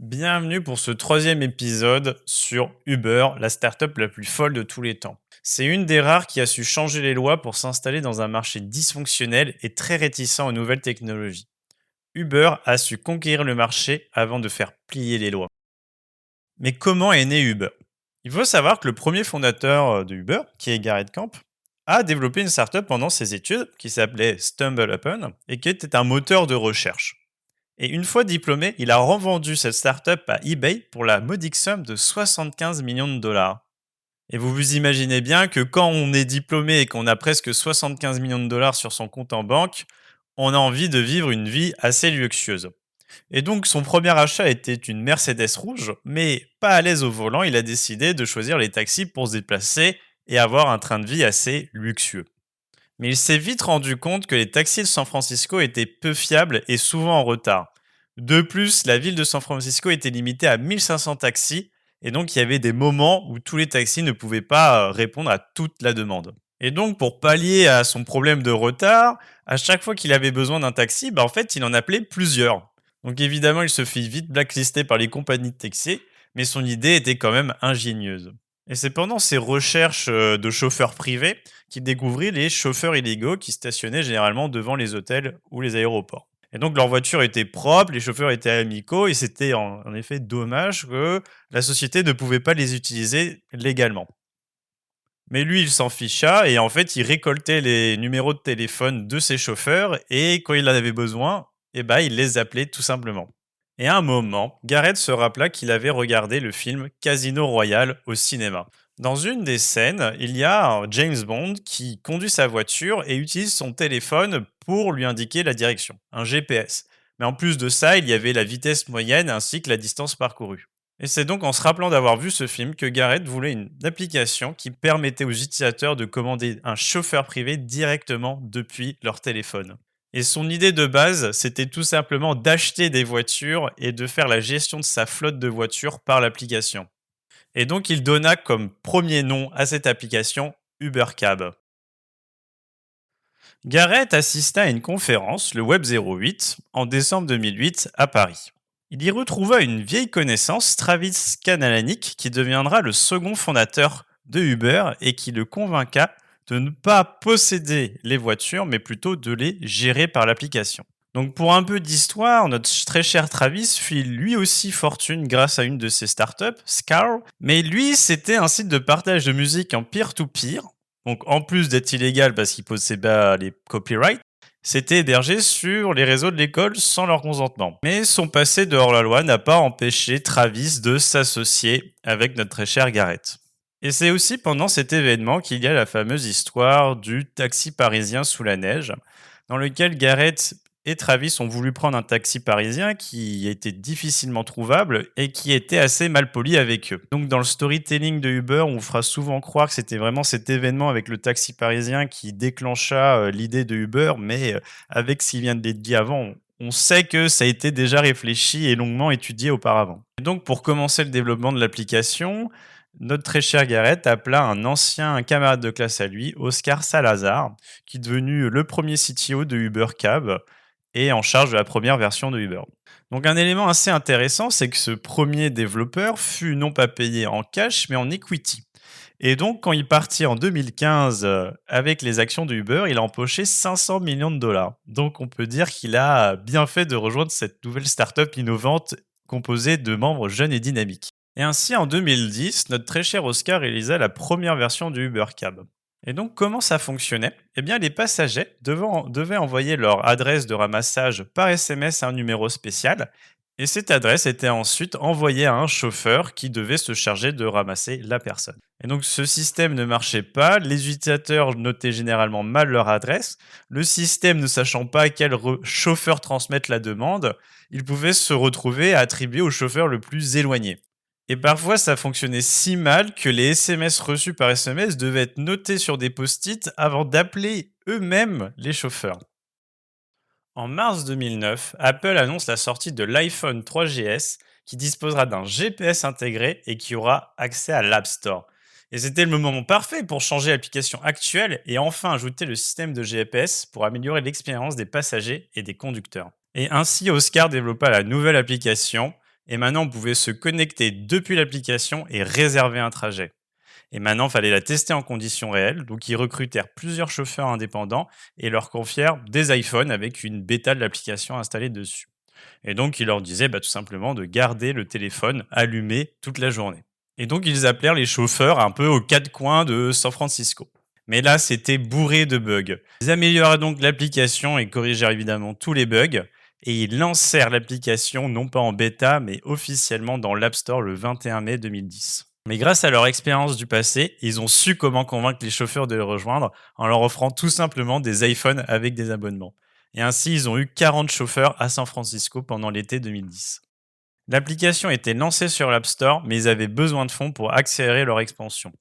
Bienvenue pour ce troisième épisode sur Uber, la startup la plus folle de tous les temps. C'est une des rares qui a su changer les lois pour s'installer dans un marché dysfonctionnel et très réticent aux nouvelles technologies. Uber a su conquérir le marché avant de faire plier les lois. Mais comment est né Uber? Il faut savoir que le premier fondateur de Uber, qui est Garrett Camp, a développé une startup pendant ses études qui s'appelait StumbleUpon et qui était un moteur de recherche. Et une fois diplômé, il a revendu cette startup à eBay pour la modique somme de 75 millions de dollars. Et vous vous imaginez bien que quand on est diplômé et qu'on a presque 75 millions de dollars sur son compte en banque, on a envie de vivre une vie assez luxueuse. Et donc son premier achat était une Mercedes rouge, mais pas à l'aise au volant, il a décidé de choisir les taxis pour se déplacer et avoir un train de vie assez luxueux. Mais il s'est vite rendu compte que les taxis de San Francisco étaient peu fiables et souvent en retard. De plus, la ville de San Francisco était limitée à 1500 taxis et donc il y avait des moments où tous les taxis ne pouvaient pas répondre à toute la demande. Et donc pour pallier à son problème de retard, à chaque fois qu'il avait besoin d'un taxi, en fait il en appelait plusieurs. Donc évidemment il se fit vite blacklister par les compagnies de taxi, mais son idée était quand même ingénieuse. Et c'est pendant ses recherches de chauffeurs privés qui découvrit les chauffeurs illégaux qui stationnaient généralement devant les hôtels ou les aéroports. Et donc leurs voitures étaient propres, les chauffeurs étaient amicaux et c'était en effet dommage que la société ne pouvait pas les utiliser légalement. Mais lui, il s'en ficha et en fait, il récoltait les numéros de téléphone de ses chauffeurs et quand il en avait besoin, il les appelait tout simplement. Et à un moment, Garrett se rappela qu'il avait regardé le film Casino Royale au cinéma. Dans une des scènes, il y a un James Bond qui conduit sa voiture et utilise son téléphone pour lui indiquer la direction, un GPS. Mais en plus de ça, il y avait la vitesse moyenne ainsi que la distance parcourue. Et c'est donc en se rappelant d'avoir vu ce film que Garrett voulait une application qui permettait aux utilisateurs de commander un chauffeur privé directement depuis leur téléphone. Et son idée de base, c'était tout simplement d'acheter des voitures et de faire la gestion de sa flotte de voitures par l'application. Et donc il donna comme premier nom à cette application UberCab. Garrett assista à une conférence, le Web 08, en décembre 2008 à Paris. Il y retrouva une vieille connaissance, Travis Kalanick, qui deviendra le second fondateur de Uber et qui le convainqua de ne pas posséder les voitures, mais plutôt de les gérer par l'application. Donc pour un peu d'histoire, notre très cher Travis fit lui aussi fortune grâce à une de ses startups, Scar, mais lui c'était un site de partage de musique en peer-to-peer, donc en plus d'être illégal parce qu'il possédait les copyrights, c'était hébergé sur les réseaux de l'école sans leur consentement. Mais son passé de hors-la-loi n'a pas empêché Travis de s'associer avec notre très cher Garrett. Et c'est aussi pendant cet événement qu'il y a la fameuse histoire du taxi parisien sous la neige, dans lequel Garrett et Travis ont voulu prendre un taxi parisien qui était difficilement trouvable et qui était assez mal poli avec eux. Donc dans le storytelling de Uber, on vous fera souvent croire que c'était vraiment cet événement avec le taxi parisien qui déclencha l'idée de Uber, mais avec ce qui vient d'être dit avant, on sait que ça a été déjà réfléchi et longuement étudié auparavant. Et donc pour commencer le développement de l'application, notre très cher Garrett appela un ancien camarade de classe à lui, Oscar Salazar, qui est devenu le premier CTO de Uber Cab et en charge de la première version de Uber. Donc un élément assez intéressant, c'est que ce premier développeur fut non pas payé en cash, mais en equity. Et donc quand il partit en 2015 avec les actions de Uber, il a empoché 500 millions de dollars. Donc on peut dire qu'il a bien fait de rejoindre cette nouvelle startup innovante composée de membres jeunes et dynamiques. Et ainsi, en 2010, notre très cher Oscar réalisa la première version du Uber Cab. Et donc, comment ça fonctionnait? Eh bien, les passagers devaient envoyer leur adresse de ramassage par SMS à un numéro spécial. Et cette adresse était ensuite envoyée à un chauffeur qui devait se charger de ramasser la personne. Et donc, ce système ne marchait pas. Les utilisateurs notaient généralement mal leur adresse. Le système ne sachant pas à quel chauffeur transmettre la demande, il pouvait se retrouver à attribuer au chauffeur le plus éloigné. Et parfois, ça fonctionnait si mal que les SMS reçus par SMS devaient être notés sur des post-it avant d'appeler eux-mêmes les chauffeurs. En mars 2009, Apple annonce la sortie de l'iPhone 3GS qui disposera d'un GPS intégré et qui aura accès à l'App Store. Et c'était le moment parfait pour changer l'application actuelle et enfin ajouter le système de GPS pour améliorer l'expérience des passagers et des conducteurs. Et ainsi, Oscar développa la nouvelle application Et maintenant, on pouvait se connecter depuis l'application et réserver un trajet. Et maintenant, il fallait la tester en conditions réelles. Donc, ils recrutèrent plusieurs chauffeurs indépendants et leur confièrent des iPhones avec une bêta de l'application installée dessus. Et donc, ils leur disaient tout simplement de garder le téléphone allumé toute la journée. Et donc, ils appelèrent les chauffeurs un peu aux quatre coins de San Francisco. Mais là, c'était bourré de bugs. Ils améliorèrent donc l'application et corrigèrent évidemment tous les bugs. Et ils lancèrent l'application non pas en bêta, mais officiellement dans l'App Store le 21 mai 2010. Mais grâce à leur expérience du passé, ils ont su comment convaincre les chauffeurs de les rejoindre en leur offrant tout simplement des iPhones avec des abonnements. Et ainsi, ils ont eu 40 chauffeurs à San Francisco pendant l'été 2010. L'application était lancée sur l'App Store, mais ils avaient besoin de fonds pour accélérer leur expansion.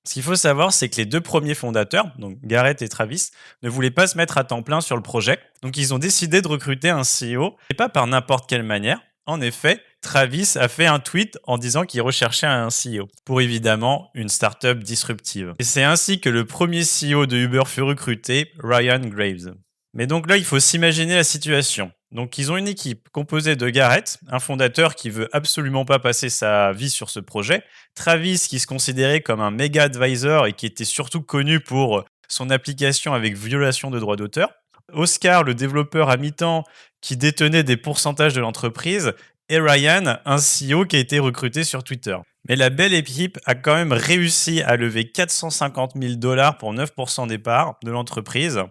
Ce qu'il faut savoir, c'est que les deux premiers fondateurs, donc Garrett et Travis, ne voulaient pas se mettre à temps plein sur le projet. Donc ils ont décidé de recruter un CEO, et pas par n'importe quelle manière. En effet, Travis a fait un tweet en disant qu'il recherchait un CEO pour évidemment une startup disruptive. Et c'est ainsi que le premier CEO de Uber fut recruté, Ryan Graves. Mais donc là, il faut s'imaginer la situation. Donc, ils ont une équipe composée de Garrett, un fondateur qui veut absolument pas passer sa vie sur ce projet, Travis, qui se considérait comme un méga advisor et qui était surtout connu pour son application avec violation de droits d'auteur, Oscar, le développeur à mi-temps qui détenait des pourcentages de l'entreprise, et Ryan, un CEO qui a été recruté sur Twitter. Mais la belle équipe a quand même réussi à lever 450 000 dollars pour 9% des parts de l'entreprise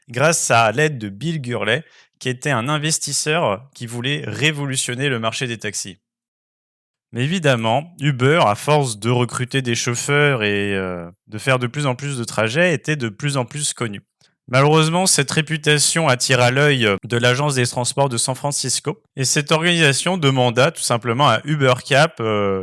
grâce à l'aide de Bill Gurley, qui était un investisseur qui voulait révolutionner le marché des taxis. Mais évidemment, Uber, à force de recruter des chauffeurs et de faire de plus en plus de trajets, était de plus en plus connu. Malheureusement, cette réputation attira l'œil de l'agence des transports de San Francisco et cette organisation demanda tout simplement à UberCap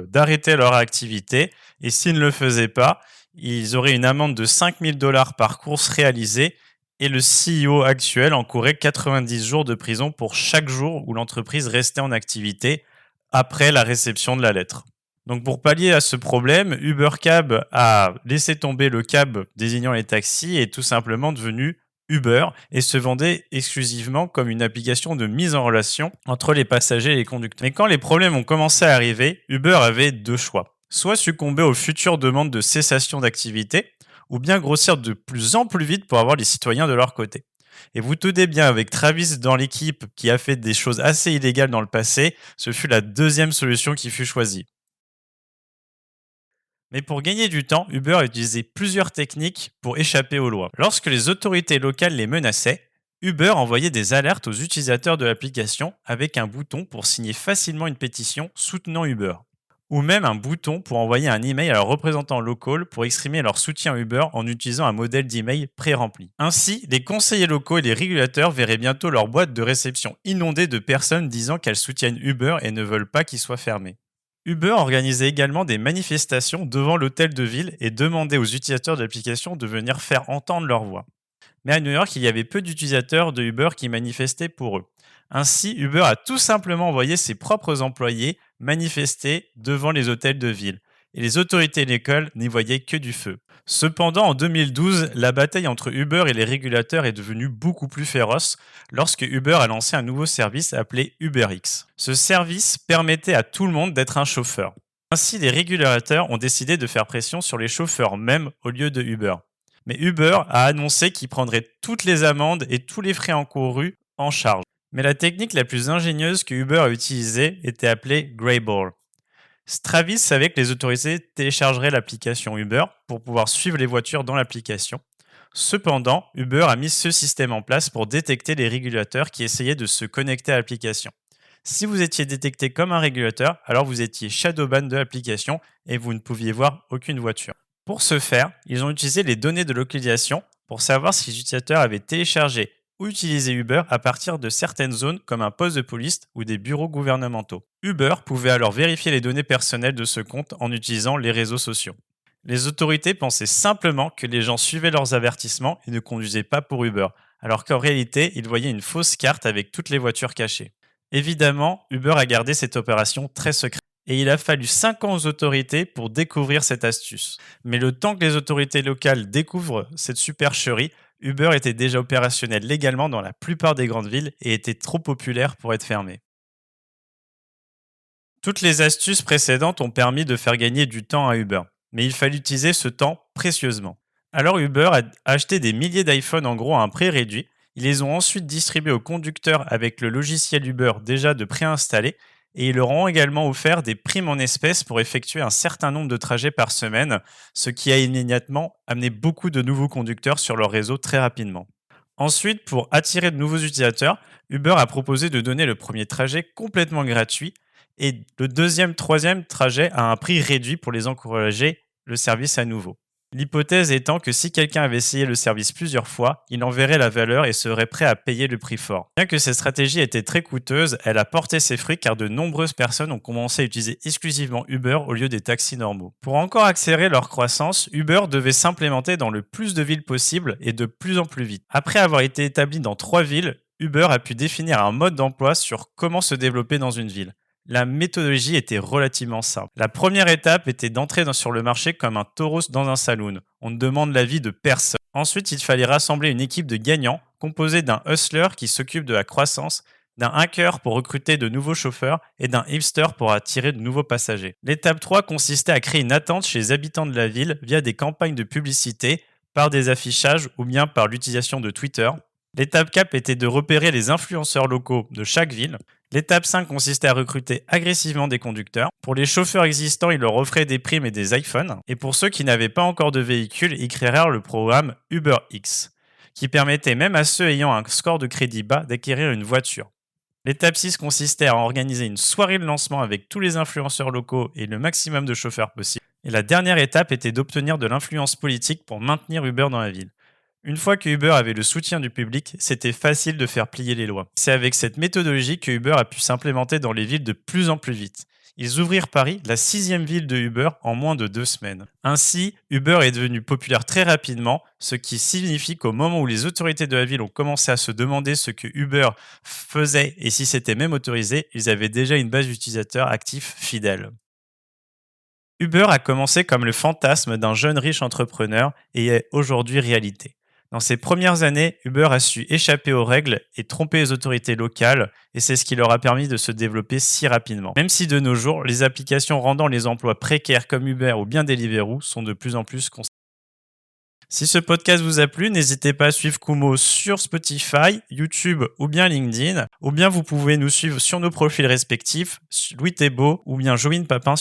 d'arrêter leur activité et s'ils ne le faisaient pas, ils auraient une amende de 5 000 dollars par course réalisée et le CEO actuel encourait 90 jours de prison pour chaque jour où l'entreprise restait en activité après la réception de la lettre. Donc pour pallier à ce problème, UberCab a laissé tomber le cab désignant les taxis et est tout simplement devenu Uber et se vendait exclusivement comme une application de mise en relation entre les passagers et les conducteurs. Mais quand les problèmes ont commencé à arriver, Uber avait deux choix. Soit succomber aux futures demandes de cessation d'activité, ou bien grossir de plus en plus vite pour avoir les citoyens de leur côté. Et vous tenez bien, avec Travis dans l'équipe qui a fait des choses assez illégales dans le passé, ce fut la deuxième solution qui fut choisie. Mais pour gagner du temps, Uber a utilisé plusieurs techniques pour échapper aux lois. Lorsque les autorités locales les menaçaient, Uber envoyait des alertes aux utilisateurs de l'application avec un bouton pour signer facilement une pétition soutenant Uber. Ou même un bouton pour envoyer un email à leurs représentants locaux pour exprimer leur soutien à Uber en utilisant un modèle d'email pré-rempli. Ainsi, les conseillers locaux et les régulateurs verraient bientôt leur boîte de réception inondée de personnes disant qu'elles soutiennent Uber et ne veulent pas qu'il soit fermé. Uber organisait également des manifestations devant l'hôtel de ville et demandait aux utilisateurs de l'application de venir faire entendre leur voix. Mais à New York, il y avait peu d'utilisateurs de Uber qui manifestaient pour eux. Ainsi, Uber a tout simplement envoyé ses propres employés manifester devant les hôtels de ville. Et les autorités locales n'y voyaient que du feu. Cependant, en 2012, la bataille entre Uber et les régulateurs est devenue beaucoup plus féroce lorsque Uber a lancé un nouveau service appelé UberX. Ce service permettait à tout le monde d'être un chauffeur. Ainsi, les régulateurs ont décidé de faire pression sur les chauffeurs même au lieu de Uber. Mais Uber a annoncé qu'il prendrait toutes les amendes et tous les frais encourus en charge. Mais la technique la plus ingénieuse que Uber a utilisée était appelée Greyball. Travis savait que les autorités téléchargeraient l'application Uber pour pouvoir suivre les voitures dans l'application. Cependant, Uber a mis ce système en place pour détecter les régulateurs qui essayaient de se connecter à l'application. Si vous étiez détecté comme un régulateur, alors vous étiez shadowban de l'application et vous ne pouviez voir aucune voiture. Pour ce faire, ils ont utilisé les données de localisation pour savoir si les utilisateurs avaient téléchargé ou utilisé Uber à partir de certaines zones comme un poste de police ou des bureaux gouvernementaux. Uber pouvait alors vérifier les données personnelles de ce compte en utilisant les réseaux sociaux. Les autorités pensaient simplement que les gens suivaient leurs avertissements et ne conduisaient pas pour Uber, alors qu'en réalité, ils voyaient une fausse carte avec toutes les voitures cachées. Évidemment, Uber a gardé cette opération très secrète. Et il a fallu 5 ans aux autorités pour découvrir cette astuce. Mais le temps que les autorités locales découvrent cette supercherie, Uber était déjà opérationnel légalement dans la plupart des grandes villes et était trop populaire pour être fermé. Toutes les astuces précédentes ont permis de faire gagner du temps à Uber, mais il fallait utiliser ce temps précieusement. Alors Uber a acheté des milliers d'iPhone en gros à un prix réduit. Ils les ont ensuite distribués aux conducteurs avec le logiciel Uber déjà de préinstallé et ils leur ont également offert des primes en espèces pour effectuer un certain nombre de trajets par semaine, ce qui a immédiatement amené beaucoup de nouveaux conducteurs sur leur réseau très rapidement. Ensuite, pour attirer de nouveaux utilisateurs, Uber a proposé de donner le premier trajet complètement gratuit et le deuxième, troisième trajet à un prix réduit pour les encourager le service à nouveau. L'hypothèse étant que si quelqu'un avait essayé le service plusieurs fois, il en verrait la valeur et serait prêt à payer le prix fort. Bien que cette stratégie était très coûteuse, elle a porté ses fruits car de nombreuses personnes ont commencé à utiliser exclusivement Uber au lieu des taxis normaux. Pour encore accélérer leur croissance, Uber devait s'implémenter dans le plus de villes possible et de plus en plus vite. Après avoir été établi dans 3 villes, Uber a pu définir un mode d'emploi sur comment se développer dans une ville. La méthodologie était relativement simple. La première étape était d'entrer sur le marché comme un taureau dans un saloon. On ne demande l'avis de personne. Ensuite, il fallait rassembler une équipe de gagnants composée d'un hustler qui s'occupe de la croissance, d'un hacker pour recruter de nouveaux chauffeurs et d'un hipster pour attirer de nouveaux passagers. L'étape 3 consistait à créer une attente chez les habitants de la ville via des campagnes de publicité, par des affichages ou bien par l'utilisation de Twitter. L'étape 4 était de repérer les influenceurs locaux de chaque ville. L'étape 5 consistait à recruter agressivement des conducteurs. Pour les chauffeurs existants, ils leur offraient des primes et des iPhones. Et pour ceux qui n'avaient pas encore de véhicule, ils créèrent le programme UberX, qui permettait même à ceux ayant un score de crédit bas d'acquérir une voiture. L'étape 6 consistait à organiser une soirée de lancement avec tous les influenceurs locaux et le maximum de chauffeurs possible. Et la dernière étape était d'obtenir de l'influence politique pour maintenir Uber dans la ville. Une fois que Uber avait le soutien du public, c'était facile de faire plier les lois. C'est avec cette méthodologie que Uber a pu s'implémenter dans les villes de plus en plus vite. Ils ouvrirent Paris, la 6e ville de Uber, en moins de 2 semaines. Ainsi, Uber est devenu populaire très rapidement, ce qui signifie qu'au moment où les autorités de la ville ont commencé à se demander ce que Uber faisait et si c'était même autorisé, ils avaient déjà une base d'utilisateurs actifs fidèles. Uber a commencé comme le fantasme d'un jeune riche entrepreneur et est aujourd'hui réalité. Dans ses premières années, Uber a su échapper aux règles et tromper les autorités locales, et c'est ce qui leur a permis de se développer si rapidement. Même si de nos jours, les applications rendant les emplois précaires comme Uber ou bien Deliveroo sont de plus en plus constantes. Si ce podcast vous a plu, n'hésitez pas à suivre Kumo sur Spotify, YouTube ou bien LinkedIn, ou bien vous pouvez nous suivre sur nos profils respectifs, Louis Thébault ou bien Joine Papin